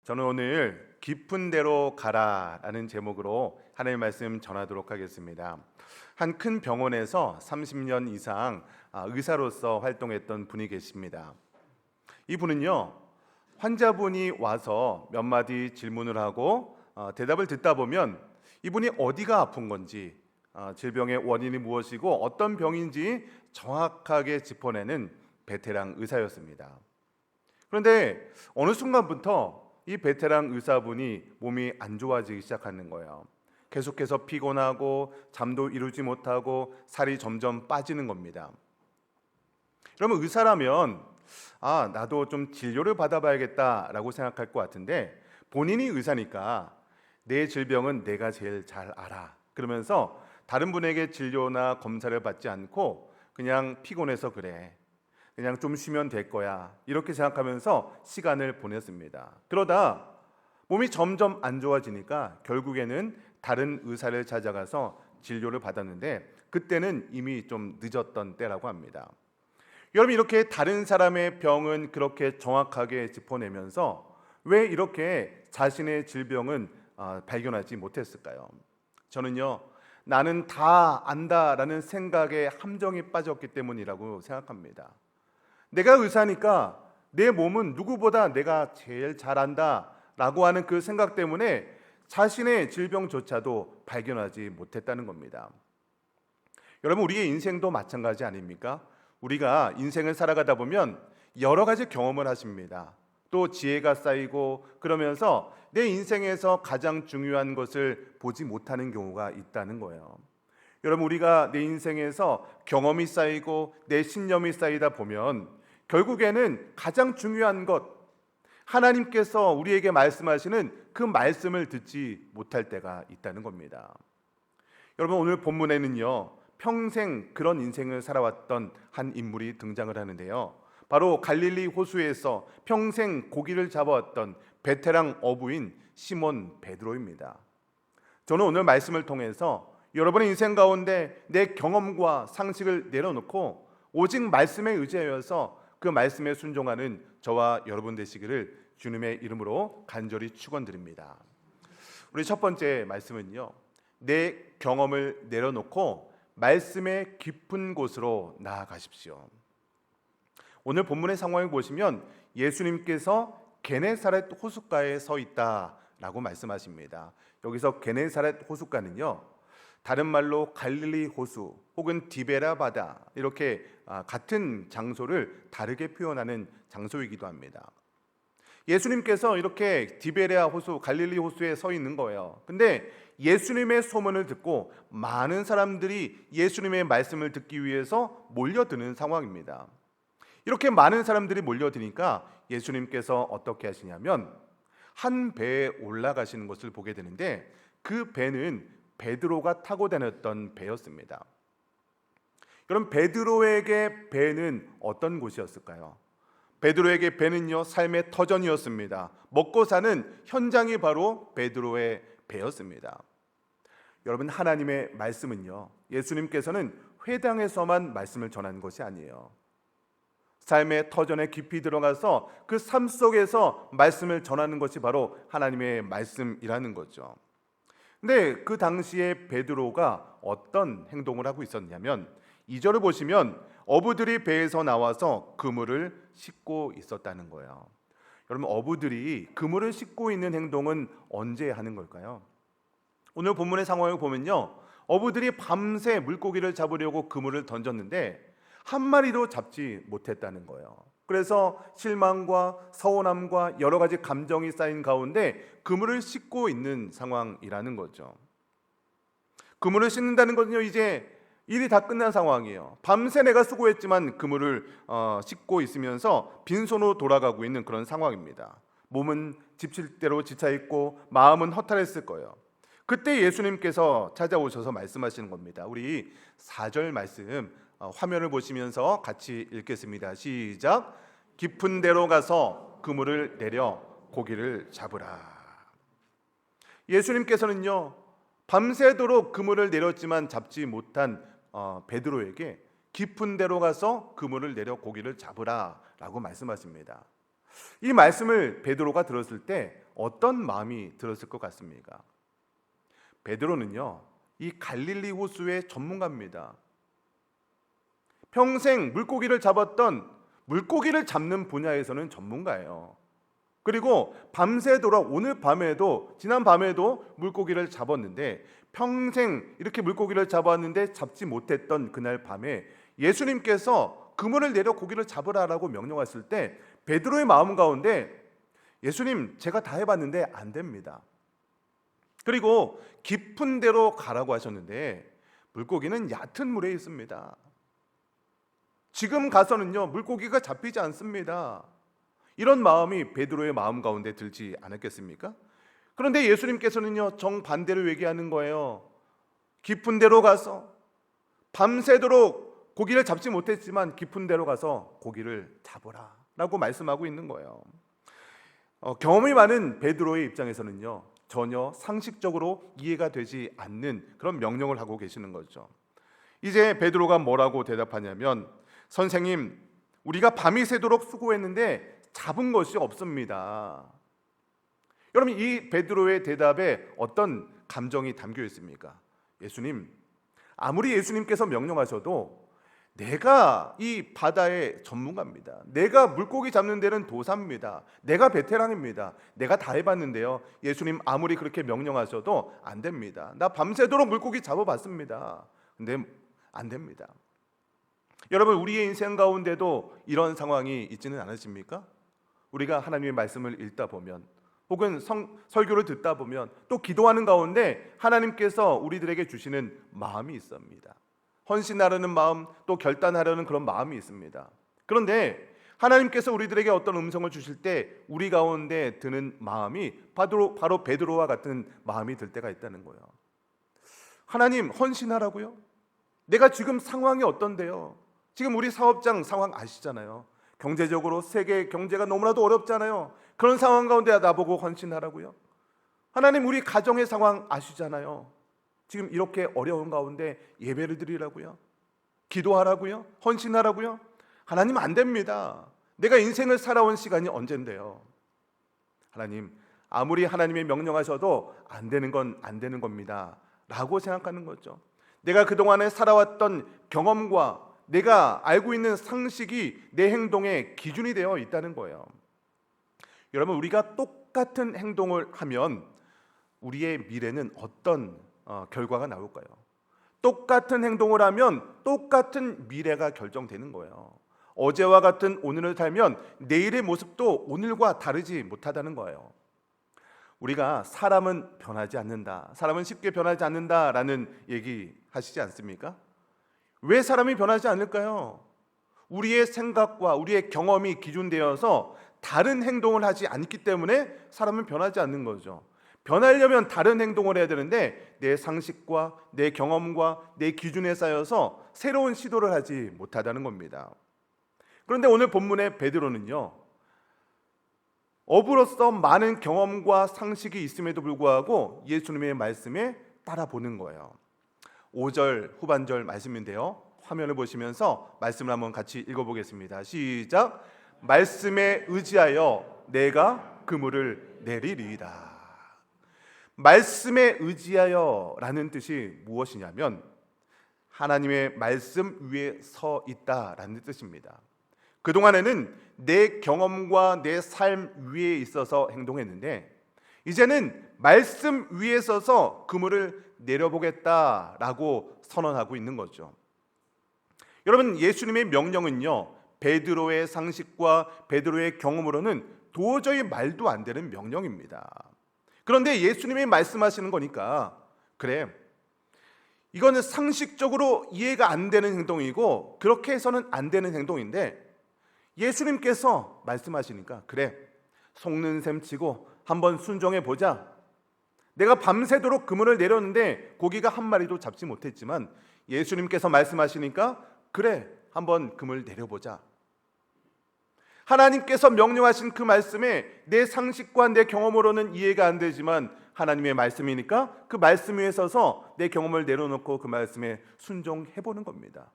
저는 오늘 깊은 데로 가라라는 제목으로 하나님의 말씀 전하도록 하겠습니다. 한 큰 병원에서 30년 이상 의사로서 활동했던 분이 계십니다. 이분은요, 환자분이 와서 몇 마디 질문을 하고 대답을 듣다 보면 이분이 어디가 아픈 건지, 질병의 원인이 무엇이고 어떤 병인지 정확하게 짚어내는 베테랑 의사였습니다. 그런데 어느 순간부터 이 베테랑 의사분이 몸이 안 좋아지기 시작하는 거예요. 계속해서 피곤하고 잠도 이루지 못하고 살이 점점 빠지는 겁니다. 그러면 의사라면 나도 좀 진료를 받아봐야겠다라고 생각할 것 같은데, 본인이 의사니까 내 질병은 내가 제일 잘 알아 그러면서 다른 분에게 진료나 검사를 받지 않고 그냥 피곤해서 그래, 그냥 좀 쉬면 될 거야, 이렇게 생각하면서 시간을 보냈습니다. 그러다 몸이 점점 안 좋아지니까 결국에는 다른 의사를 찾아가서 진료를 받았는데, 그때는 이미 좀 늦었던 때라고 합니다. 여러분, 이렇게 다른 사람의 병은 그렇게 정확하게 짚어내면서 왜 이렇게 자신의 질병은 발견하지 못했을까요? 저는요, 나는 다 안다라는 생각에 함정이 빠졌기 때문이라고 생각합니다. 내가 의사니까 내 몸은 누구보다 내가 제일 잘 안다 라고 하는 그 생각 때문에 자신의 질병조차도 발견하지 못했다는 겁니다. 여러분, 우리의 인생도 마찬가지 아닙니까? 우리가 인생을 살아가다 보면 여러 가지 경험을 하십니다. 또 지혜가 쌓이고 그러면서 내 인생에서 가장 중요한 것을 보지 못하는 경우가 있다는 거예요. 여러분, 우리가 내 인생에서 경험이 쌓이고 내 신념이 쌓이다 보면 결국에는 가장 중요한 것, 하나님께서 우리에게 말씀하시는 그 말씀을 듣지 못할 때가 있다는 겁니다. 여러분, 오늘 본문에는요, 평생 그런 인생을 살아왔던 한 인물이 등장을 하는데요, 바로 갈릴리 호수에서 평생 고기를 잡아왔던 베테랑 어부인 시몬 베드로입니다. 저는 오늘 말씀을 통해서 여러분의 인생 가운데 내 경험과 상식을 내려놓고 오직 말씀에 의지하여서 그 말씀에 순종하는 저와 여러분 되시기를 주님의 이름으로 간절히 축원드립니다. 우리 첫 번째 말씀은요, 내 경험을 내려놓고 말씀의 깊은 곳으로 나아가십시오. 오늘 본문의 상황을 보시면 예수님께서 게네사렛 호숫가에 서 있다라고 말씀하십니다. 여기서 게네사렛 호숫가는요, 다른 말로 갈릴리 호수 혹은 디베라 바다, 이렇게 같은 장소를 다르게 표현하는 장소이기도 합니다. 예수님께서 이렇게 디베레아 호수, 갈릴리 호수에 서 있는 거예요. 근데 예수님의 소문을 듣고 많은 사람들이 예수님의 말씀을 듣기 위해서 몰려드는 상황입니다. 이렇게 많은 사람들이 몰려드니까 예수님께서 어떻게 하시냐면 한 배에 올라가시는 것을 보게 되는데, 그 배는 베드로가 타고 다녔던 배였습니다. 그럼 베드로에게 배는 어떤 곳이었을까요? 베드로에게 배는요, 삶의 터전이었습니다. 먹고 사는 현장이 바로 베드로의 배였습니다. 여러분, 하나님의 말씀은요, 예수님께서는 회당에서만 말씀을 전한 것이 아니에요. 삶의 터전에 깊이 들어가서 그 삶 속에서 말씀을 전하는 것이 바로 하나님의 말씀이라는 거죠. 근데 그 당시에 베드로가 어떤 행동을 하고 있었냐면, 2절을 보시면 어부들이 배에서 나와서 그물을 씻고 있었다는 거예요. 여러분, 어부들이 그물을 씻고 있는 행동은 언제 하는 걸까요? 오늘 본문의 상황을 보면요, 어부들이 밤새 물고기를 잡으려고 그물을 던졌는데 한 마리도 잡지 못했다는 거예요. 그래서 실망과 서운함과 여러 가지 감정이 쌓인 가운데 그물을 씻고 있는 상황이라는 거죠. 그물을 씻는다는 것은요, 이제 일이 다 끝난 상황이에요. 밤새 내가 수고했지만 그물을 씻고 있으면서 빈손으로 돌아가고 있는 그런 상황입니다. 몸은 지칠 대로 지쳐있고 마음은 허탈했을 거예요. 그때 예수님께서 찾아오셔서 말씀하시는 겁니다. 우리 4절 말씀 화면을 보시면서 같이 읽겠습니다. 시작. 깊은 데로 가서 그물을 내려 고기를 잡으라. 예수님께서는요, 밤새도록 그물을 내렸지만 잡지 못한 베드로에게 깊은 데로 가서 그물을 내려 고기를 잡으라 라고 말씀하십니다. 이 말씀을 베드로가 들었을 때 어떤 마음이 들었을 것 같습니까? 베드로는요, 이 갈릴리 호수의 전문가입니다. 평생 물고기를 잡았던, 물고기를 잡는 분야에서는 전문가예요. 그리고 밤새도록, 오늘 밤에도, 지난 밤에도 물고기를 잡았는데, 평생 이렇게 물고기를 잡았는데 잡지 못했던 그날 밤에 예수님께서 그물을 내려 고기를 잡으라라고 명령하실 때 베드로의 마음 가운데, 예수님, 제가 다 해봤는데 안 됩니다. 그리고 깊은 데로 가라고 하셨는데 물고기는 얕은 물에 있습니다. 지금 가서는요, 물고기가 잡히지 않습니다. 이런 마음이 베드로의 마음 가운데 들지 않았겠습니까? 그런데 예수님께서는요, 정반대로 얘기하는 거예요. 깊은 데로 가서, 밤새도록 고기를 잡지 못했지만 깊은 데로 가서 고기를 잡으라 라고 말씀하고 있는 거예요. 경험이 많은 베드로의 입장에서는요, 전혀 상식적으로 이해가 되지 않는 그런 명령을 하고 계시는 거죠. 이제 베드로가 뭐라고 대답하냐면, 선생님, 우리가 밤이 새도록 수고했는데 잡은 것이 없습니다. 여러분, 이 베드로의 대답에 어떤 감정이 담겨 있습니까? 예수님, 아무리 예수님께서 명령하셔도 내가 이 바다의 전문가입니다. 내가 물고기 잡는 데는 도사입니다. 내가 베테랑입니다. 내가 다 해봤는데요, 예수님 아무리 그렇게 명령하셔도 안 됩니다. 나 밤새도록 물고기 잡아봤습니다. 근데 안 됩니다. 여러분, 우리의 인생 가운데도 이런 상황이 있지는 않으십니까? 우리가 하나님의 말씀을 읽다 보면, 혹은 설교를 듣다 보면, 또 기도하는 가운데 하나님께서 우리들에게 주시는 마음이 있습니다. 헌신하려는 마음, 또 결단하려는 그런 마음이 있습니다. 그런데 하나님께서 우리들에게 어떤 음성을 주실 때 우리 가운데 드는 마음이 바로 베드로와 같은 마음이 들 때가 있다는 거예요. 하나님, 헌신하라고요? 내가 지금 상황이 어떤데요? 지금 우리 사업장 상황 아시잖아요. 경제적으로 세계 경제가 너무나도 어렵잖아요. 그런 상황 가운데 나보고 헌신하라고요? 하나님, 우리 가정의 상황 아시잖아요. 지금 이렇게 어려운 가운데 예배를 드리라고요? 기도하라고요? 헌신하라고요? 하나님, 안 됩니다. 내가 인생을 살아온 시간이 언젠데요? 하나님, 아무리 하나님이 명령하셔도 안 되는 건 안 되는 겁니다 라고 생각하는 거죠. 내가 그동안에 살아왔던 경험과 내가 알고 있는 상식이 내 행동의 기준이 되어 있다는 거예요. 여러분, 우리가 똑같은 행동을 하면 우리의 미래는 어떤 결과가 나올까요? 똑같은 행동을 하면 똑같은 미래가 결정되는 거예요. 어제와 같은 오늘을 살면 내일의 모습도 오늘과 다르지 못하다는 거예요. 우리가 사람은 변하지 않는다, 사람은 쉽게 변하지 않는다라는 얘기 하시지 않습니까? 왜 사람이 변하지 않을까요? 우리의 생각과 우리의 경험이 기준되어서 다른 행동을 하지 않기 때문에 사람은 변하지 않는 거죠. 변하려면 다른 행동을 해야 되는데 내 상식과 내 경험과 내 기준에 쌓여서 새로운 시도를 하지 못하다는 겁니다. 그런데 오늘 본문의 베드로는요, 어부로서 많은 경험과 상식이 있음에도 불구하고 예수님의 말씀에 따라보는 거예요. 5절 후반절 말씀인데요, 화면을 보시면서 말씀을 한번 같이 읽어보겠습니다. 시작. 말씀에 의지하여 내가 그물을 내리리이다. 말씀에 의지하여 라는 뜻이 무엇이냐면 하나님의 말씀 위에 서 있다라는 뜻입니다. 그동안에는 내 경험과 내 삶 위에 있어서 행동했는데 이제는 말씀 위에 서서 그물을 내려보겠다라고 선언하고 있는 거죠. 여러분, 예수님의 명령은요, 베드로의 상식과 베드로의 경험으로는 도저히 말도 안 되는 명령입니다. 그런데 예수님이 말씀하시는 거니까, 그래, 이거는 상식적으로 이해가 안 되는 행동이고 그렇게 해서는 안 되는 행동인데 예수님께서 말씀하시니까, 그래, 속는 셈 치고 한번 순종해 보자. 내가 밤새도록 그물을 내렸는데 고기가 한 마리도 잡지 못했지만 예수님께서 말씀하시니까, 그래, 한번 그물 내려보자. 하나님께서 명령하신 그 말씀에 내 상식과 내 경험으로는 이해가 안 되지만 하나님의 말씀이니까 그 말씀 위에 서서 내 경험을 내려놓고 그 말씀에 순종해보는 겁니다.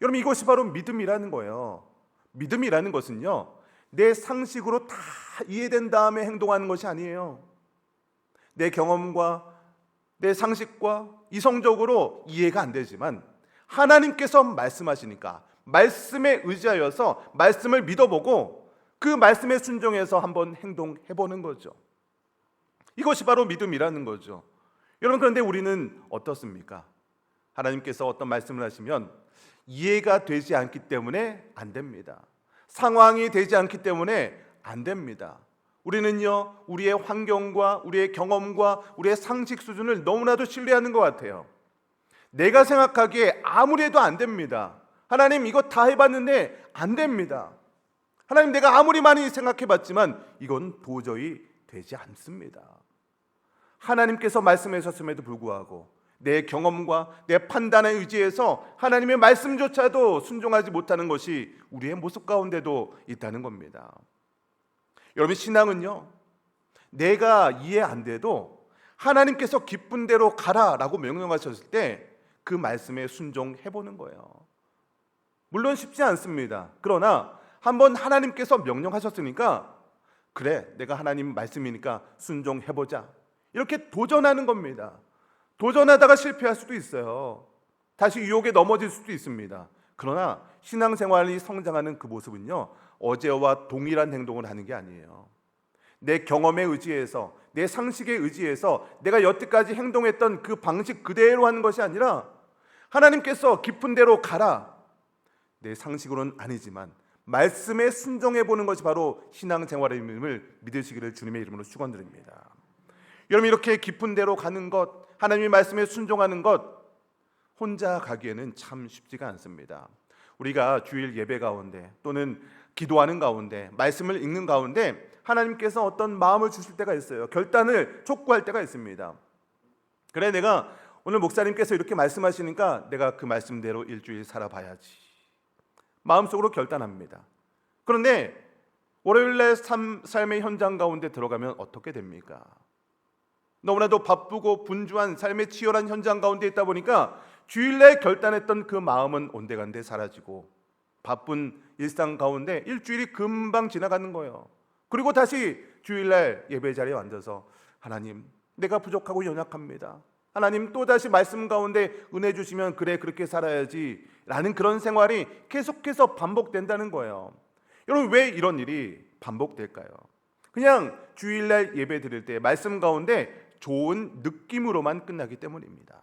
여러분, 이것이 바로 믿음이라는 거예요. 믿음이라는 것은요, 내 상식으로 다 이해된 다음에 행동하는 것이 아니에요. 내 경험과 내 상식과 이성적으로 이해가 안 되지만 하나님께서 말씀하시니까 말씀에 의지하여서 말씀을 믿어보고 그 말씀에 순종해서 한번 행동해보는 거죠. 이것이 바로 믿음이라는 거죠. 여러분, 그런데 우리는 어떻습니까? 하나님께서 어떤 말씀을 하시면 이해가 되지 않기 때문에 안 됩니다. 상황이 되지 않기 때문에 안 됩니다. 우리는요, 우리의 환경과 우리의 경험과 우리의 상식 수준을 너무나도 신뢰하는 것 같아요. 내가 생각하기에 아무리 해도 안 됩니다. 하나님, 이거 다 해봤는데 안 됩니다. 하나님, 내가 아무리 많이 생각해봤지만 이건 도저히 되지 않습니다. 하나님께서 말씀하셨음에도 불구하고 내 경험과 내 판단에 의지해서 하나님의 말씀조차도 순종하지 못하는 것이 우리의 모습 가운데도 있다는 겁니다. 여러분, 신앙은요, 내가 이해 안 돼도 하나님께서 기쁜 대로 가라라고 명령하셨을 때 그 말씀에 순종해보는 거예요. 물론 쉽지 않습니다. 그러나 한번 하나님께서 명령하셨으니까 그래, 내가 하나님 말씀이니까 순종해보자, 이렇게 도전하는 겁니다. 도전하다가 실패할 수도 있어요. 다시 유혹에 넘어질 수도 있습니다. 그러나 신앙생활이 성장하는 그 모습은요, 어제와 동일한 행동을 하는 게 아니에요. 내 경험에 의지해서, 내 상식에 의지해서 내가 여태까지 행동했던 그 방식 그대로 하는 것이 아니라 하나님께서 깊은 대로 가라, 내 상식으로는 아니지만 말씀에 순종해 보는 것이 바로 신앙생활의 의미를 믿으시기를 주님의 이름으로 축원드립니다. 여러분, 이렇게 깊은 대로 가는 것, 하나님의 말씀에 순종하는 것, 혼자 가기에는 참 쉽지가 않습니다. 우리가 주일 예배 가운데 또는 기도하는 가운데 말씀을 읽는 가운데 하나님께서 어떤 마음을 주실 때가 있어요. 결단을 촉구할 때가 있습니다. 그래, 내가 오늘 목사님께서 이렇게 말씀하시니까 내가 그 말씀대로 일주일 살아봐야지, 마음속으로 결단합니다. 그런데 월요일날 삶의 현장 가운데 들어가면 어떻게 됩니까? 너무나도 바쁘고 분주한 삶의 치열한 현장 가운데 있다 보니까 주일날 결단했던 그 마음은 온데간데 사라지고 바쁜 일상 가운데 일주일이 금방 지나가는 거예요. 그리고 다시 주일날 예배 자리에 앉아서 하나님, 내가 부족하고 연약합니다. 하나님, 또다시 말씀 가운데 은혜 주시면 그래, 그렇게 살아야지 라는 그런 생활이 계속해서 반복된다는 거예요. 여러분, 왜 이런 일이 반복될까요? 그냥 주일날 예배 드릴 때 말씀 가운데 좋은 느낌으로만 끝나기 때문입니다.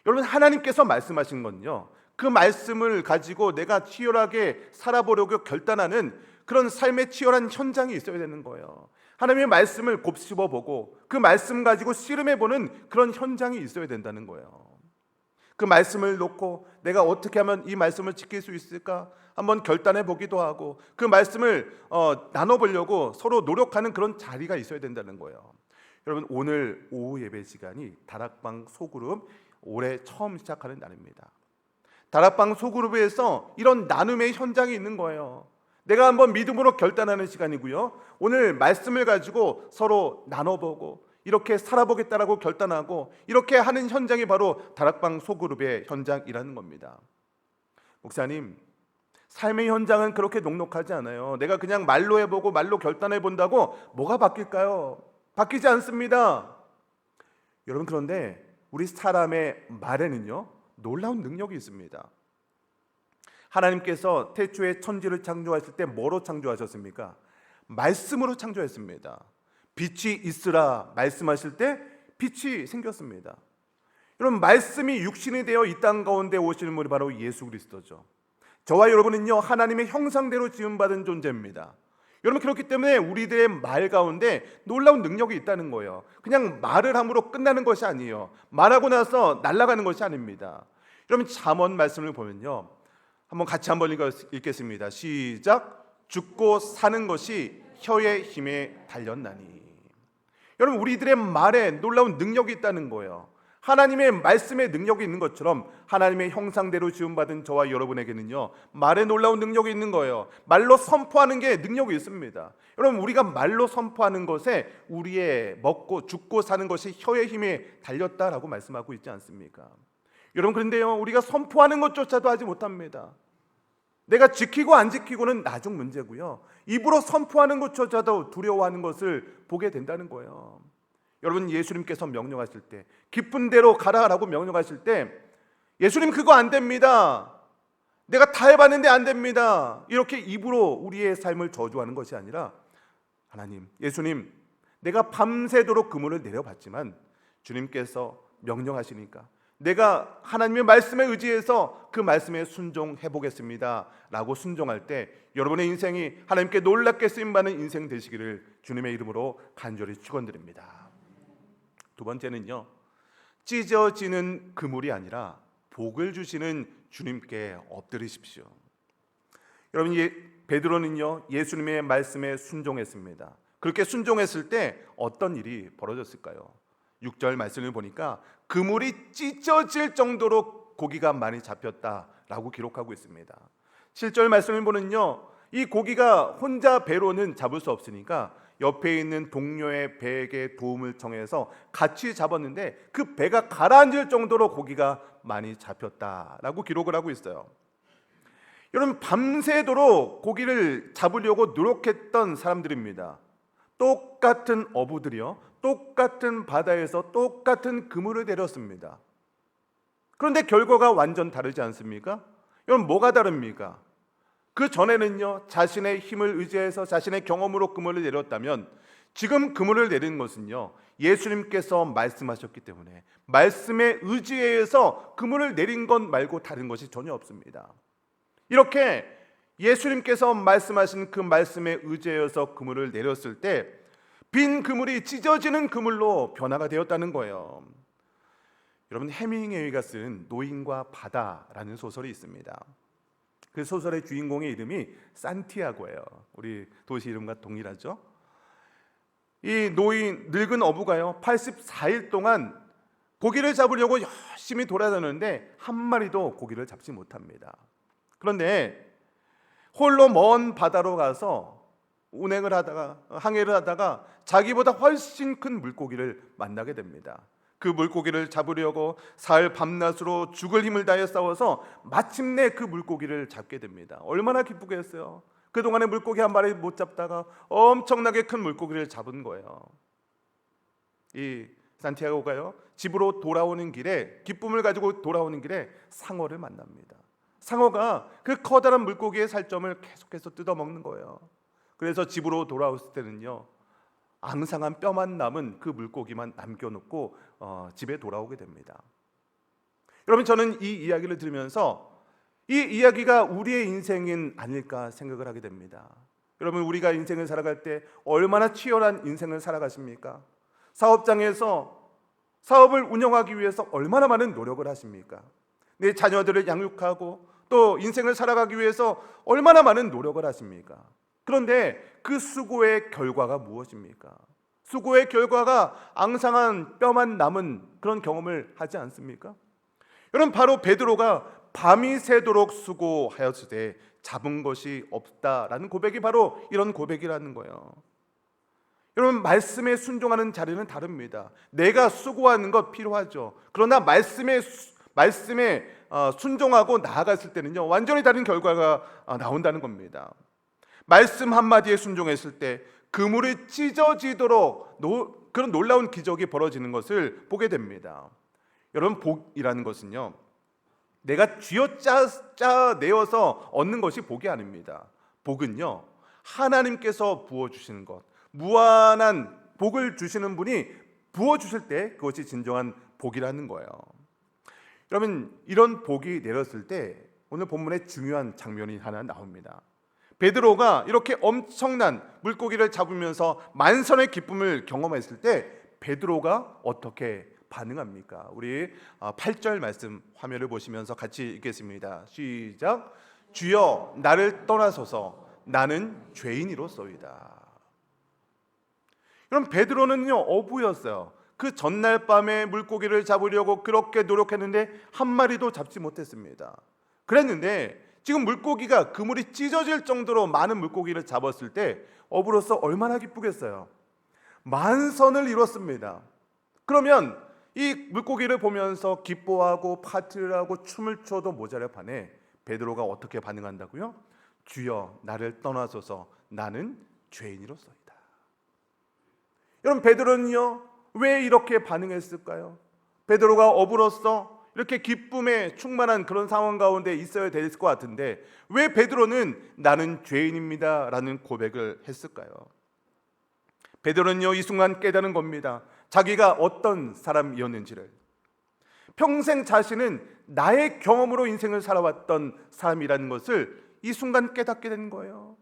여러분, 하나님께서 말씀하신 건요, 그 말씀을 가지고 내가 치열하게 살아보려고 결단하는 그런 삶의 치열한 현장이 있어야 되는 거예요. 하나님의 말씀을 곱씹어보고 그 말씀 가지고 씨름해보는 그런 현장이 있어야 된다는 거예요. 그 말씀을 놓고 내가 어떻게 하면 이 말씀을 지킬 수 있을까 한번 결단해 보기도 하고 그 말씀을 나눠보려고 서로 노력하는 그런 자리가 있어야 된다는 거예요. 여러분, 오늘 오후 예배 시간이 다락방 소그룹 올해 처음 시작하는 날입니다. 다락방 소그룹에서 이런 나눔의 현장이 있는 거예요. 내가 한번 믿음으로 결단하는 시간이고요, 오늘 말씀을 가지고 서로 나눠보고 이렇게 살아보겠다라고 결단하고 이렇게 하는 현장이 바로 다락방 소그룹의 현장이라는 겁니다. 목사님, 삶의 현장은 그렇게 녹록하지 않아요. 내가 그냥 말로 해보고 말로 결단해본다고 뭐가 바뀔까요? 바뀌지 않습니다. 여러분, 그런데 우리 사람의 말에는요, 놀라운 능력이 있습니다. 하나님께서 태초에 천지를 창조하실 때 뭐로 창조하셨습니까? 말씀으로 창조했습니다. 빛이 있으라 말씀하실 때 빛이 생겼습니다. 여러분, 말씀이 육신이 되어 이 땅 가운데 오시는 분이 바로 예수 그리스도죠. 저와 여러분은요, 하나님의 형상대로 지음받은 존재입니다. 여러분, 그렇기 때문에 우리들의 말 가운데 놀라운 능력이 있다는 거예요. 그냥 말을 함으로 끝나는 것이 아니에요. 말하고 나서 날아가는 것이 아닙니다. 여러분, 잠언 말씀을 보면요, 한번 같이 한번 읽겠습니다. 시작. 죽고 사는 것이 혀의 힘에 달렸나니. 여러분, 우리들의 말에 놀라운 능력이 있다는 거예요. 하나님의 말씀에 능력이 있는 것처럼 하나님의 형상대로 지음받은 저와 여러분에게는요, 말에 놀라운 능력이 있는 거예요. 말로 선포하는 게 능력이 있습니다. 여러분, 우리가 말로 선포하는 것에 우리의 먹고 죽고 사는 것이 혀의 힘에 달렸다라고 말씀하고 있지 않습니까? 여러분, 그런데요, 우리가 선포하는 것조차도 하지 못합니다. 내가 지키고 안 지키고는 나중 문제고요, 입으로 선포하는 것조차도 두려워하는 것을 보게 된다는 거예요. 여러분, 예수님께서 명령하실 때, 깊은 데로 가라라고 명령하실 때, 예수님 그거 안 됩니다, 내가 다 해봤는데 안 됩니다, 이렇게 입으로 우리의 삶을 저주하는 것이 아니라, 하나님, 예수님, 내가 밤새도록 그물을 내려봤지만 주님께서 명령하시니까 내가 하나님의 말씀에 의지해서 그 말씀에 순종해 보겠습니다 라고 순종할 때 여러분의 인생이 하나님께 놀랍게 쓰임받는 인생 되시기를 주님의 이름으로 간절히 축원드립니다. 두 번째는요, 찢어지는 그물이 아니라 복을 주시는 주님께 엎드리십시오. 여러분, 베드로는요 예수님의 말씀에 순종했습니다. 그렇게 순종했을 때 어떤 일이 벌어졌을까요? 6절 말씀을 보니까 그물이 찢어질 정도로 고기가 많이 잡혔다라고 기록하고 있습니다. 7절 말씀을 보면요, 이 고기가 혼자 배로는 잡을 수 없으니까 옆에 있는 동료의 배에게 도움을 청해서 같이 잡았는데 그 배가 가라앉을 정도로 고기가 많이 잡혔다라고 기록을 하고 있어요. 여러분, 밤새도록 고기를 잡으려고 노력했던 사람들입니다. 똑같은 어부들이요, 똑같은 바다에서 똑같은 그물을 내렸습니다. 그런데 결과가 완전 다르지 않습니까? 여러분, 뭐가 다릅니까? 그 전에는요 자신의 힘을 의지해서 자신의 경험으로 그물을 내렸다면, 지금 그물을 내리는 것은요 예수님께서 말씀하셨기 때문에 말씀에 의지해서 그물을 내린 것 말고 다른 것이 전혀 없습니다. 이렇게 예수님께서 말씀하신 그 말씀에 의지해서 그물을 내렸을 때 빈 그물이 찢어지는 그물로 변화가 되었다는 거예요. 여러분, 해밍웨이가 쓴 노인과 바다라는 소설이 있습니다. 그 소설의 주인공의 이름이 산티아고예요. 우리 도시 이름과 동일하죠. 이 늙은 어부가요 84일 동안 고기를 잡으려고 열심히 돌아다녔는데 한 마리도 고기를 잡지 못합니다. 그런데 홀로 먼 바다로 가서 운행을 하다가, 항해를 하다가 자기보다 훨씬 큰 물고기를 만나게 됩니다. 그 물고기를 잡으려고 사흘 밤낮으로 죽을 힘을 다해 싸워서 마침내 그 물고기를 잡게 됩니다. 얼마나 기쁘겠어요. 그동안에 물고기 한 마리 못 잡다가 엄청나게 큰 물고기를 잡은 거예요. 이 산티아고가요 집으로 돌아오는 길에, 기쁨을 가지고 돌아오는 길에 상어를 만납니다. 상어가 그 커다란 물고기의 살점을 계속해서 뜯어먹는 거예요. 그래서 집으로 돌아왔을 때는요 앙상한 뼈만 남은 그 물고기만 남겨놓고 집에 돌아오게 됩니다. 여러분, 저는 이 이야기를 들으면서 이 이야기가 우리의 인생은 아닐까 생각을 하게 됩니다. 여러분, 우리가 인생을 살아갈 때 얼마나 치열한 인생을 살아가십니까? 사업장에서 사업을 운영하기 위해서 얼마나 많은 노력을 하십니까? 내 자녀들을 양육하고 또 인생을 살아가기 위해서 얼마나 많은 노력을 하십니까? 그런데 그 수고의 결과가 무엇입니까? 수고의 결과가 앙상한 뼈만 남은 그런 경험을 하지 않습니까? 여러분, 바로 베드로가 밤이 새도록 수고하였을 때 잡은 것이 없다라는 고백이 바로 이런 고백이라는 거예요. 여러분, 말씀에 순종하는 자리는 다릅니다. 내가 수고하는 것 필요하죠. 그러나 말씀에 순종하고 나아갔을 때는요 완전히 다른 결과가 나온다는 겁니다. 말씀 한마디에 순종했을 때 그물이 찢어지도록 그런 놀라운 기적이 벌어지는 것을 보게 됩니다. 여러분, 복이라는 것은요 내가 쥐어짜내어서 얻는 것이 복이 아닙니다. 복은요 하나님께서 부어주시는 것, 무한한 복을 주시는 분이 부어주실 때 그것이 진정한 복이라는 거예요. 여러분, 이런 복이 내렸을 때 오늘 본문에 중요한 장면이 하나 나옵니다. 베드로가 이렇게 엄청난 물고기를 잡으면서 만선의 기쁨을 경험했을 때 베드로가 어떻게 반응합니까? 우리 8절 말씀 화면을 보시면서 같이 읽겠습니다. 시작. 주여, 나를 떠나소서, 나는 죄인이로소이다. 그럼 베드로는요 어부였어요. 그 전날 밤에 물고기를 잡으려고 그렇게 노력했는데 한 마리도 잡지 못했습니다. 그랬는데 지금 물고기가, 그물이 찢어질 정도로 많은 물고기를 잡았을 때 어부로서 얼마나 기쁘겠어요. 만선을 이뤘습니다. 그러면 이 물고기를 보면서 기뻐하고 파티를 하고 춤을 춰도 모자랄 판에 베드로가 어떻게 반응한다고요? 주여 나를 떠나소서 나는 죄인이로소이다. 여러분, 베드로는요 왜 이렇게 반응했을까요? 베드로가 어부로서 이렇게 기쁨에 충만한 그런 상황 가운데 있어야 될 것 같은데 왜 베드로는 나는 죄인입니다 라는 고백을 했을까요? 베드로는요 이 순간 깨달은 겁니다. 자기가 어떤 사람이었는지를. 평생 자신은 나의 경험으로 인생을 살아왔던 사람이라는 것을 이 순간 깨닫게 된 거예요.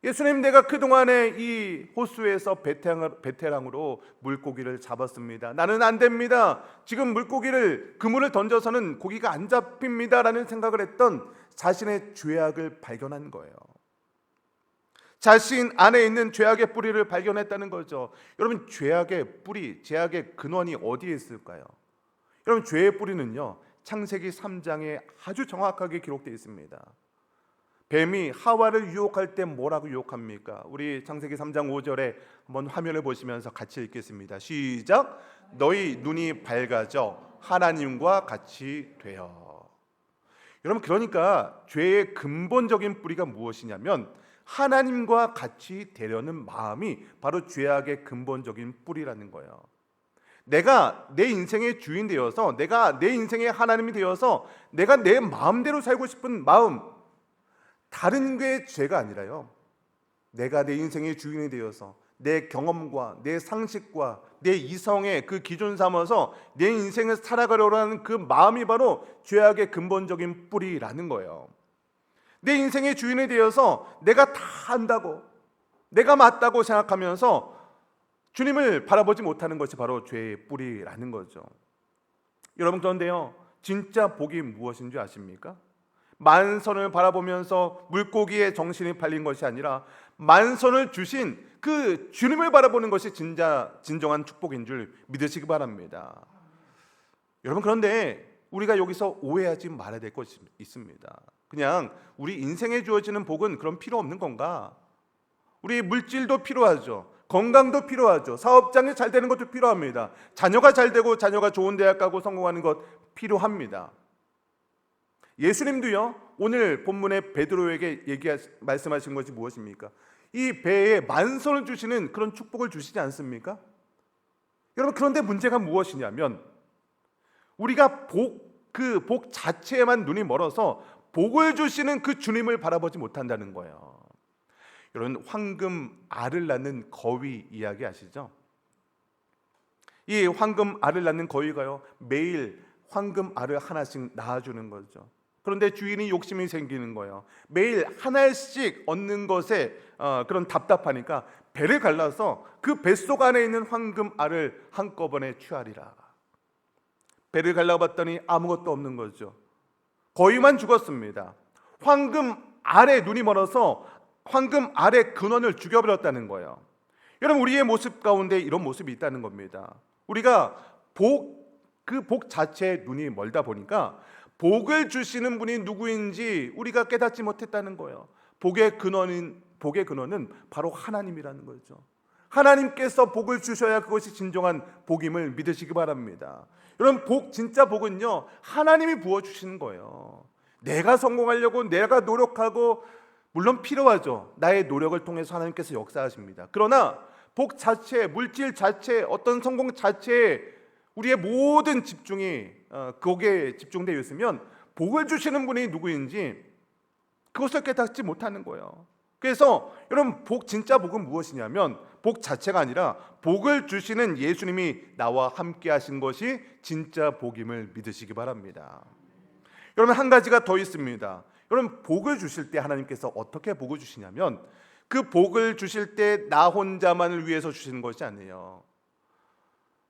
예수님, 내가 그동안에 이 호수에서 베테랑으로 물고기를 잡았습니다. 나는 안 됩니다. 지금 그물을 던져서는 고기가 안 잡힙니다 라는 생각을 했던 자신의 죄악을 발견한 거예요. 자신 안에 있는 죄악의 뿌리를 발견했다는 거죠. 여러분, 죄악의 뿌리, 죄악의 근원이 어디에 있을까요? 여러분, 죄의 뿌리는요 창세기 3장에 아주 정확하게 기록되어 있습니다. 뱀이 하와를 유혹할 때 뭐라고 유혹합니까? 우리 창세기 3장 5절에 한번 화면을 보시면서 같이 읽겠습니다. 시작. 너희 눈이 밝아져 하나님과 같이 되어. 여러분, 그러니까 죄의 근본적인 뿌리가 무엇이냐면 하나님과 같이 되려는 마음이 바로 죄악의 근본적인 뿌리라는 거예요. 내가 내 인생의 주인 되어서, 내가 내 인생의 하나님이 되어서 내가 내 마음대로 살고 싶은 마음, 다른 게 죄가 아니라요, 내가 내 인생의 주인이 되어서 내 경험과 내 상식과 내 이성의 그 기준 삼아서 내 인생을 살아가려고 하는 그 마음이 바로 죄악의 근본적인 뿌리라는 거예요. 내 인생의 주인이 되어서 내가 다 안다고, 내가 맞다고 생각하면서 주님을 바라보지 못하는 것이 바로 죄의 뿌리라는 거죠. 여러분, 그런데요 진짜 복이 무엇인지 아십니까? 만선을 바라보면서 물고기의 정신이 팔린 것이 아니라 만선을 주신 그 주님을 바라보는 것이 진정한 축복인 줄 믿으시기 바랍니다. 여러분, 그런데 우리가 여기서 오해하지 말아야 될 것이 있습니다. 그냥 우리 인생에 주어지는 복은 그럼 필요 없는 건가? 우리 물질도 필요하죠. 건강도 필요하죠. 사업장이 잘 되는 것도 필요합니다. 자녀가 잘 되고 자녀가 좋은 대학 가고 성공하는 것 필요합니다. 예수님도요 오늘 본문에 베드로에게 말씀하신 것이 무엇입니까? 이 배에 만선을 주시는 그런 축복을 주시지 않습니까? 여러분, 그런데 문제가 무엇이냐면 우리가 그 복 자체에만 눈이 멀어서 복을 주시는 그 주님을 바라보지 못한다는 거예요. 여러분, 황금 알을 낳는 거위 이야기 아시죠? 이 황금 알을 낳는 거위가요 매일 황금 알을 하나씩 낳아주는 거죠. 그런데 주인이 욕심이 생기는 거예요. 매일 하나씩 얻는 것에 그런 답답하니까 배를 갈라서 그 뱃속 안에 있는 황금 알을 한꺼번에 취하리라. 배를 갈라봤더니 아무것도 없는 거죠. 거위만 죽었습니다. 황금 알에 눈이 멀어서 황금 알의 근원을 죽여버렸다는 거예요. 여러분, 우리의 모습 가운데 이런 모습이 있다는 겁니다. 우리가 그 복 자체에 눈이 멀다 보니까 복을 주시는 분이 누구인지 우리가 깨닫지 못했다는 거예요. 복의 근원은 바로 하나님이라는 거죠. 하나님께서 복을 주셔야 그것이 진정한 복임을 믿으시기 바랍니다. 여러분, 진짜 복은요 하나님이 부어주시는 거예요. 내가 성공하려고 내가 노력하고, 물론 필요하죠. 나의 노력을 통해서 하나님께서 역사하십니다. 그러나 복 자체, 물질 자체, 어떤 성공 자체에 우리의 모든 집중이 거기에 집중되어 있으면 복을 주시는 분이 누구인지 그것을 깨닫지 못하는 거예요. 그래서 여러분, 진짜 복은 무엇이냐면 복 자체가 아니라 복을 주시는 예수님이 나와 함께 하신 것이 진짜 복임을 믿으시기 바랍니다. 여러분, 한 가지가 더 있습니다. 여러분, 복을 주실 때 하나님께서 어떻게 복을 주시냐면 그 복을 주실 때 나 혼자만을 위해서 주시는 것이 아니에요.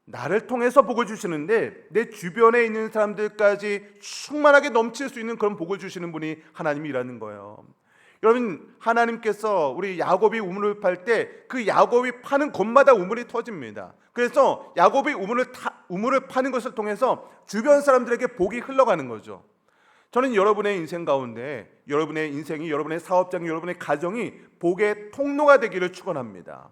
나를 통해서 복을 주시는데 내 주변에 있는 사람들까지 충만하게 넘칠 수 있는 그런 복을 주시는 분이 하나님이라는 거예요. 여러분, 하나님께서 우리 야곱이 우물을 팔 때 그 야곱이 파는 곳마다 우물이 터집니다. 그래서 야곱이 우물을 파는 것을 통해서 주변 사람들에게 복이 흘러가는 거죠. 저는 여러분의 인생 가운데 여러분의 인생이, 여러분의 사업장이, 여러분의 가정이 복의 통로가 되기를 축원합니다.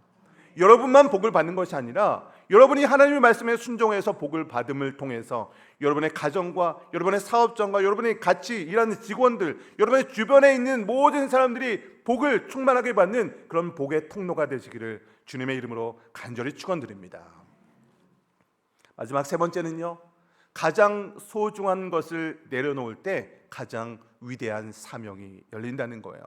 여러분만 복을 받는 것이 아니라 여러분이 하나님의 말씀에 순종해서 복을 받음을 통해서 여러분의 가정과 여러분의 사업장과 여러분이 같이 일하는 직원들, 여러분의 주변에 있는 모든 사람들이 복을 충만하게 받는 그런 복의 통로가 되시기를 주님의 이름으로 간절히 축원드립니다. 마지막 세 번째는요, 가장 소중한 것을 내려놓을 때 가장 위대한 사명이 열린다는 거예요.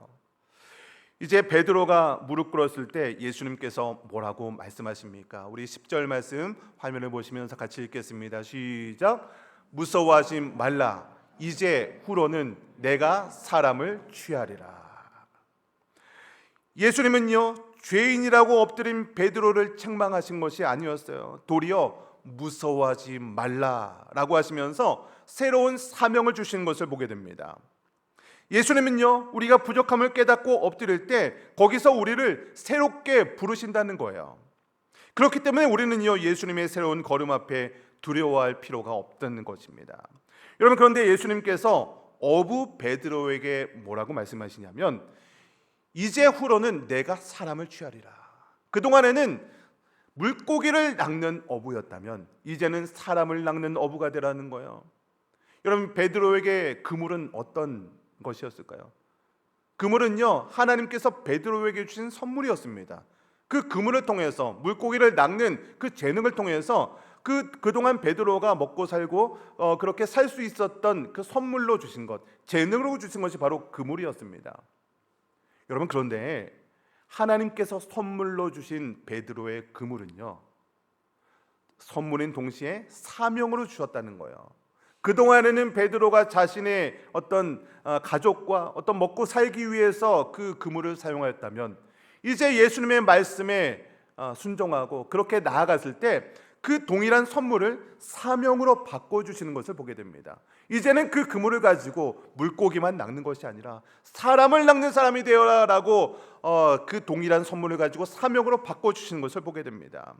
이제 베드로가 무릎 꿇었을 때 예수님께서 뭐라고 말씀하십니까? 우리 10절 말씀 화면을 보시면서 같이 읽겠습니다. 시작. 무서워하지 말라. 이제 후로는 내가 사람을 취하리라. 예수님은요, 죄인이라고 엎드린 베드로를 책망하신 것이 아니었어요. 도리어 무서워하지 말라라고 하시면서 새로운 사명을 주신 것을 보게 됩니다. 예수님은요, 우리가 부족함을 깨닫고 엎드릴 때 거기서 우리를 새롭게 부르신다는 거예요. 그렇기 때문에 우리는요, 예수님의 새로운 걸음 앞에 두려워할 필요가 없다는 것입니다. 여러분, 그런데 예수님께서 어부 베드로에게 뭐라고 말씀하시냐면, 이제 후로는 내가 사람을 취하리라. 그동안에는 물고기를 낚는 어부였다면 이제는 사람을 낚는 어부가 되라는 거예요. 여러분, 베드로에게 그물은 어떤 것이었을까요? 그물은요, 하나님께서 베드로에게 주신 선물이었습니다. 그 그물을 통해서 물고기를 낚는 그 재능을 통해서 그동안 베드로가 먹고 살고 그렇게 살 수 있었던 그 선물로 주신 것, 재능으로 주신 것이 바로 그물이었습니다. 여러분, 그런데 하나님께서 선물로 주신 베드로의 그물은요, 선물인 동시에 사명으로 주셨다는 거예요. 그동안에는 베드로가 자신의 어떤 가족과 어떤 먹고 살기 위해서 그 그물을 사용하였다면 이제 예수님의 말씀에 순종하고 그렇게 나아갔을 때 그 동일한 선물을 사명으로 바꿔주시는 것을 보게 됩니다. 이제는 그 그물을 가지고 물고기만 낚는 것이 아니라 사람을 낚는 사람이 되어라라고 그 동일한 선물을 가지고 사명으로 바꿔주시는 것을 보게 됩니다.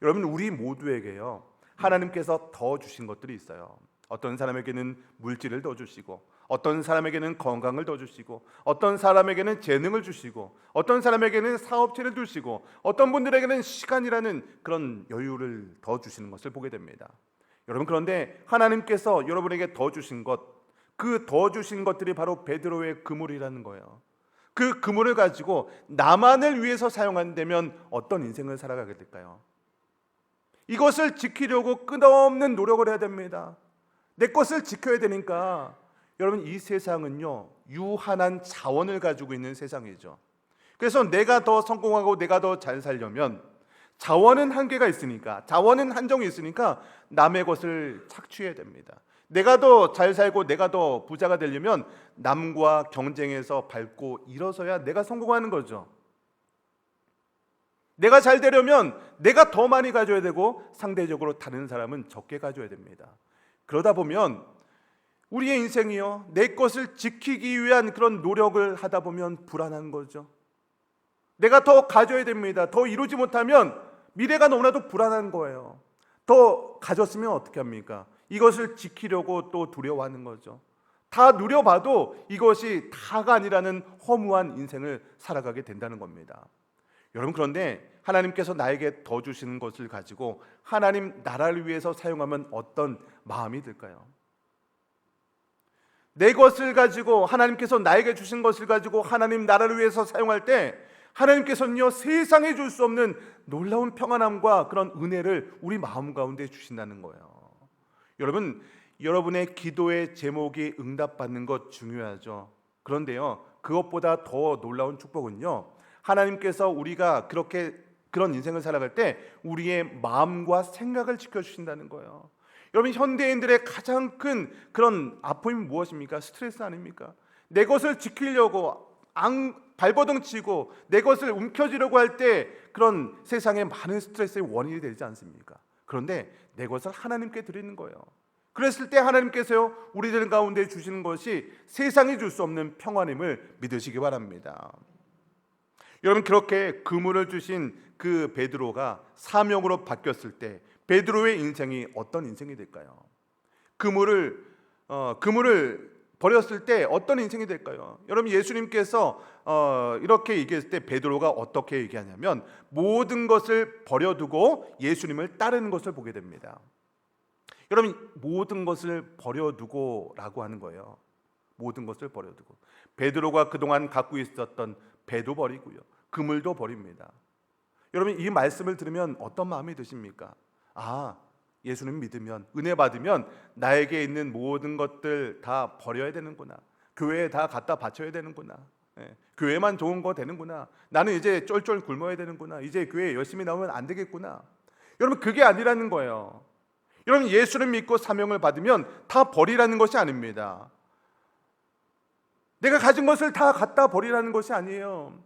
여러분, 우리 모두에게요, 하나님께서 더 주신 것들이 있어요. 어떤 사람에게는 물질을 더 주시고, 어떤 사람에게는 건강을 더 주시고, 어떤 사람에게는 재능을 주시고, 어떤 사람에게는 사업체를 주시고, 어떤 분들에게는 시간이라는 그런 여유를 더 주시는 것을 보게 됩니다. 여러분, 그런데 하나님께서 여러분에게 더 주신 것, 그 더 주신 것들이 바로 베드로의 그물이라는 거예요. 그 그물을 가지고 나만을 위해서 사용한다면 어떤 인생을 살아가게 될까요? 이것을 지키려고 끝없는 노력을 해야 됩니다. 내 것을 지켜야 되니까. 여러분, 이 세상은요, 유한한 자원을 가지고 있는 세상이죠. 그래서 내가 더 성공하고 내가 더 잘 살려면 자원은 한계가 있으니까, 자원은 한정이 있으니까 남의 것을 착취해야 됩니다. 내가 더 잘 살고 내가 더 부자가 되려면 남과 경쟁해서 밟고 일어서야 내가 성공하는 거죠. 내가 잘 되려면 내가 더 많이 가져야 되고 상대적으로 다른 사람은 적게 가져야 됩니다. 그러다 보면 우리의 인생이요, 내 것을 지키기 위한 그런 노력을 하다 보면 불안한 거죠. 내가 더 가져야 됩니다. 더 이루지 못하면 미래가 너무나도 불안한 거예요. 더 가졌으면 어떻게 합니까? 이것을 지키려고 또 두려워하는 거죠. 다 누려봐도 이것이 다가 아니라는 허무한 인생을 살아가게 된다는 겁니다. 여러분, 그런데 하나님께서 나에게 더 주시는 것을 가지고 하나님 나라를 위해서 사용하면 어떤 마음이 들까요? 내 것을 가지고, 하나님께서 나에게 주신 것을 가지고 하나님 나라를 위해서 사용할 때 하나님께서는요, 세상에 줄 수 없는 놀라운 평안함과 그런 은혜를 우리 마음 가운데 주신다는 거예요. 여러분, 여러분의 기도의 제목이 응답받는 것 중요하죠. 그런데요, 그것보다 더 놀라운 축복은요, 하나님께서 우리가 그런 인생을 살아갈 때 우리의 마음과 생각을 지켜주신다는 거예요. 여러분, 현대인들의 가장 큰 그런 아픔이 무엇입니까? 스트레스 아닙니까? 내 것을 지키려고 발버둥 치고 내 것을 움켜쥐려고 할 때 그런 세상에 많은 스트레스의 원인이 되지 않습니까? 그런데 내 것을 하나님께 드리는 거예요. 그랬을 때 하나님께서요, 우리들 가운데 주시는 것이 세상이 줄 수 없는 평안임을 믿으시기 바랍니다. 여러분, 그렇게 그물을 주신 그 베드로가 사명으로 바뀌었을 때 베드로의 인생이 어떤 인생이 될까요? 그물을 버렸을 때 어떤 인생이 될까요? 여러분, 예수님께서 이렇게 얘기했을 때 베드로가 어떻게 얘기하냐면 모든 것을 버려두고 예수님을 따르는 것을 보게 됩니다. 여러분, 모든 것을 버려두고 라고 하는 거예요. 모든 것을 버려두고. 베드로가 그동안 갖고 있었던 배도 버리고요, 그물도 버립니다. 여러분, 이 말씀을 들으면 어떤 마음이 드십니까? 아, 예수님 믿으면, 은혜 받으면 나에게 있는 모든 것들 다 버려야 되는구나. 교회에 다 갖다 바쳐야 되는구나. 교회만 좋은 거 되는구나. 나는 이제 쫄쫄 굶어야 되는구나. 이제 교회 열심히 나오면 안 되겠구나. 여러분, 그게 아니라는 거예요. 여러분, 예수를 믿고 사명을 받으면 다 버리라는 것이 아닙니다. 내가 가진 것을 다 갖다 버리라는 것이 아니에요.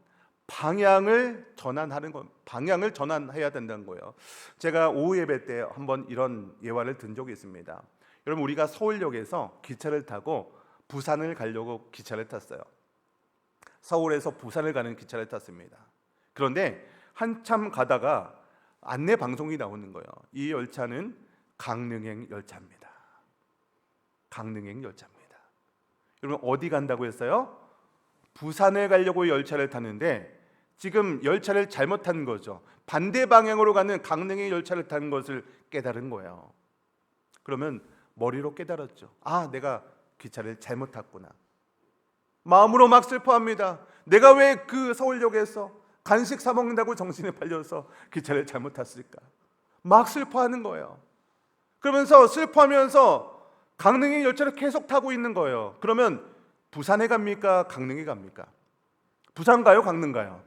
방향을 전환하는 것, 방향을 전환해야 된다는 거예요. 제가 오후 예배 때 한번 이런 예화를 든 적이 있습니다. 여러분, 우리가 서울역에서 기차를 타고 부산을 가려고 기차를 탔어요. 서울에서 부산을 가는 기차를 탔습니다. 그런데 한참 가다가 안내 방송이 나오는 거예요. 이 열차는 강릉행 열차입니다. 강릉행 열차입니다. 여러분, 어디 간다고 했어요? 부산에 가려고 열차를 탔는데 지금 열차를 잘못 탄 거죠. 반대 방향으로 가는 강릉의 열차를 탄 것을 깨달은 거예요. 그러면 머리로 깨달았죠. 아, 내가 기차를 잘못 탔구나. 마음으로 막 슬퍼합니다. 내가 왜 그 서울역에서 간식 사 먹는다고 정신에 팔려서 기차를 잘못 탔을까? 막 슬퍼하는 거예요. 그러면서 슬퍼하면서 강릉의 열차를 계속 타고 있는 거예요. 그러면 부산에 갑니까? 강릉에 갑니까? 부산 가요? 강릉 가요?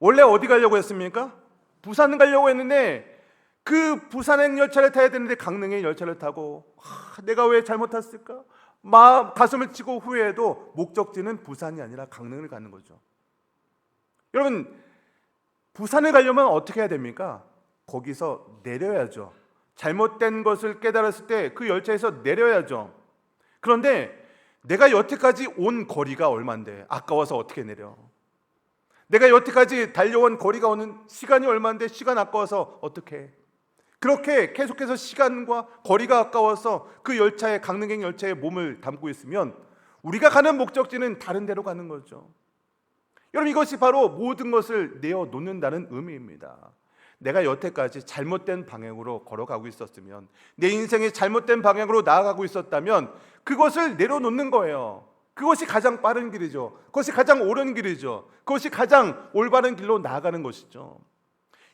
원래 어디 가려고 했습니까? 부산 가려고 했는데 그 부산행 열차를 타야 되는데 강릉행 열차를 타고 내가 왜 잘못 탔을까? 가슴을 치고 후회해도 목적지는 부산이 아니라 강릉을 가는 거죠. 여러분, 부산에 가려면 어떻게 해야 됩니까? 거기서 내려야죠. 잘못된 것을 깨달았을 때 그 열차에서 내려야죠. 그런데 내가 여태까지 온 거리가 얼만데 아까워서 어떻게 내려? 내가 여태까지 달려온 거리가 오는 시간이 얼만데 시간 아까워서 어떻게 해? 그렇게 계속해서 시간과 거리가 아까워서 그 열차에, 강릉행 열차에 몸을 담고 있으면 우리가 가는 목적지는 다른 데로 가는 거죠. 여러분, 이것이 바로 모든 것을 내어놓는다는 의미입니다. 내가 여태까지 잘못된 방향으로 걸어가고 있었으면, 내 인생이 잘못된 방향으로 나아가고 있었다면 그것을 내려놓는 거예요. 그것이 가장 빠른 길이죠. 그것이 가장 옳은 길이죠. 그것이 가장 올바른 길로 나아가는 것이죠.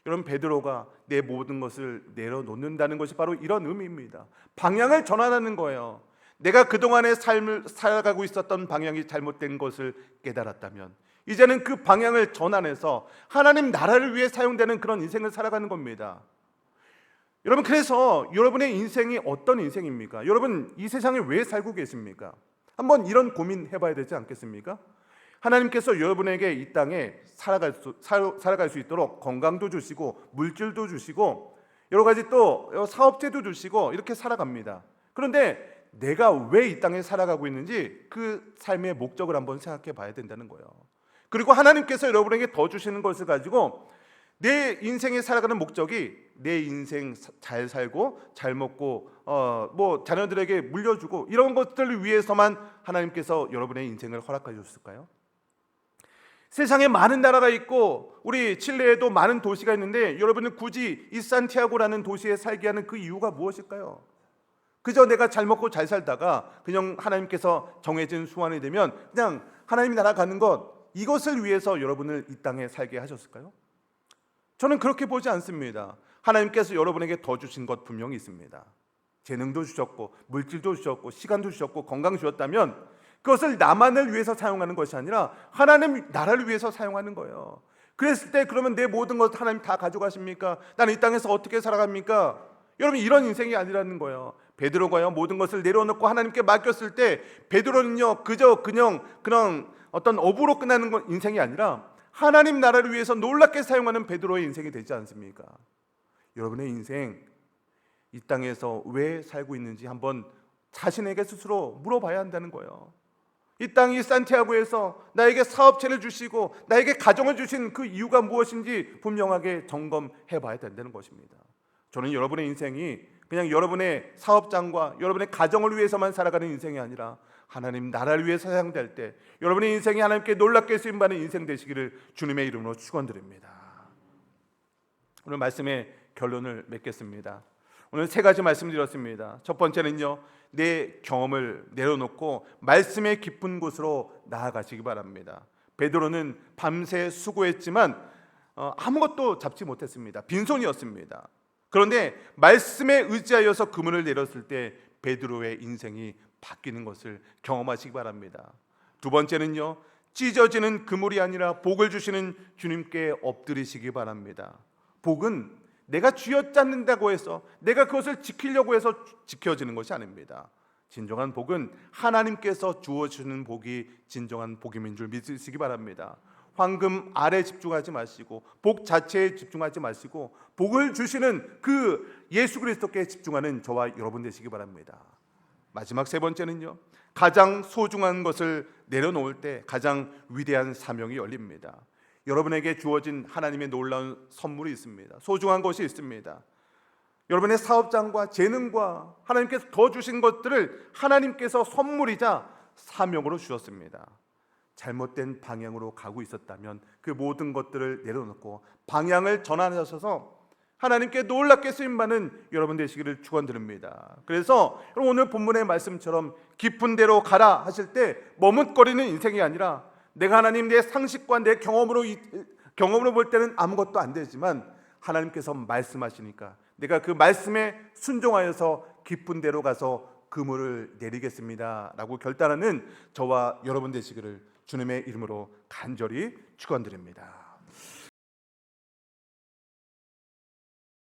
여러분, 베드로가 내 모든 것을 내려놓는다는 것이 바로 이런 의미입니다. 방향을 전환하는 거예요. 내가 그동안의 삶을 살아가고 있었던 방향이 잘못된 것을 깨달았다면 이제는 그 방향을 전환해서 하나님 나라를 위해 사용되는 그런 인생을 살아가는 겁니다. 여러분, 그래서 여러분의 인생이 어떤 인생입니까? 여러분, 이 세상에 왜 살고 계십니까? 한번 이런 고민 해봐야 되지 않겠습니까? 하나님께서 여러분에게 이 땅에 살아갈 수 있도록 건강도 주시고 물질도 주시고 여러 가지 또 사업체도 주시고 이렇게 살아갑니다. 그런데 내가 왜 이 땅에 살아가고 있는지 그 삶의 목적을 한번 생각해 봐야 된다는 거예요. 그리고 하나님께서 여러분에게 더 주시는 것을 가지고 내 인생에 살아가는 목적이 내 인생 잘 살고 잘 먹고 자녀들에게 물려주고 이런 것들을 위해서만 하나님께서 여러분의 인생을 허락해 주셨을까요? 세상에 많은 나라가 있고 우리 칠레에도 많은 도시가 있는데 여러분은 굳이 이 산티아고라는 도시에 살게 하는 그 이유가 무엇일까요? 그저 내가 잘 먹고 잘 살다가 그냥 하나님께서 정해진 수완이 되면 그냥 하나님 나라 가는 것, 이것을 위해서 여러분을 이 땅에 살게 하셨을까요? 저는 그렇게 보지 않습니다. 하나님께서 여러분에게 더 주신 것 분명히 있습니다. 재능도 주셨고 물질도 주셨고 시간도 주셨고 건강 주셨다면 그것을 나만을 위해서 사용하는 것이 아니라 하나님 나라를 위해서 사용하는 거예요. 그랬을 때 그러면 내 모든 것 하나님 다 가져가십니까? 나는 이 땅에서 어떻게 살아갑니까? 여러분, 이런 인생이 아니라는 거예요. 베드로가요, 모든 것을 내려놓고 하나님께 맡겼을 때 베드로는요 그저 그냥 그런 어떤 업으로 끝나는 인생이 아니라 하나님 나라를 위해서 놀랍게 사용하는 베드로의 인생이 되지 않습니까? 여러분의 인생 이 땅에서 왜 살고 있는지 한번 자신에게 스스로 물어봐야 한다는 거예요. 이 땅 이 산티아고에서 나에게 사업체를 주시고 나에게 가정을 주신 그 이유가 무엇인지 분명하게 점검해 봐야 된다는 것입니다. 저는 여러분의 인생이 그냥 여러분의 사업장과 여러분의 가정을 위해서만 살아가는 인생이 아니라 하나님 나라를 위해 사용될 때 여러분의 인생이 하나님께 놀랍게 쓰임받는 인생 되시기를 주님의 이름으로 축원드립니다. 오늘 말씀의 결론을 맺겠습니다. 오늘 세 가지 말씀드렸습니다. 첫 번째는요, 내 경험을 내려놓고 말씀의 깊은 곳으로 나아가시기 바랍니다. 베드로는 밤새 수고했지만 아무것도 잡지 못했습니다. 빈손이었습니다. 그런데 말씀에 의지하여서 그물을 내렸을 때 베드로의 인생이 바뀌는 것을 경험하시기 바랍니다. 두 번째는요, 찢어지는 그물이 아니라 복을 주시는 주님께 엎드리시기 바랍니다. 복은 내가 쥐어짰는다고 해서 내가 그것을 지키려고 해서 지켜지는 것이 아닙니다. 진정한 복은 하나님께서 주어주는 복이 진정한 복임인 줄 믿으시기 바랍니다. 황금 아래 집중하지 마시고 복 자체에 집중하지 마시고 복을 주시는 그 예수 그리스도께 집중하는 저와 여러분 되시기 바랍니다. 마지막 세 번째는요, 가장 소중한 것을 내려놓을 때 가장 위대한 사명이 열립니다. 여러분에게 주어진 하나님의 놀라운 선물이 있습니다. 소중한 것이 있습니다. 여러분의 사업장과 재능과 하나님께서 더 주신 것들을 하나님께서 선물이자 사명으로 주셨습니다. 잘못된 방향으로 가고 있었다면 그 모든 것들을 내려놓고 방향을 전환하셔서 하나님께 놀랍게 쓰임받는 여러분 되시기를 축원드립니다. 그래서 오늘 본문의 말씀처럼 깊은 데로 가라 하실 때 머뭇거리는 인생이 아니라 내가 하나님 내 상식과 내 경험으로 볼 때는 아무것도 안 되지만 하나님께서 말씀하시니까 내가 그 말씀에 순종하여서 깊은 데로 가서 그물을 내리겠습니다 라고 결단하는 저와 여러분 되시기를 주님의 이름으로 간절히 축원드립니다.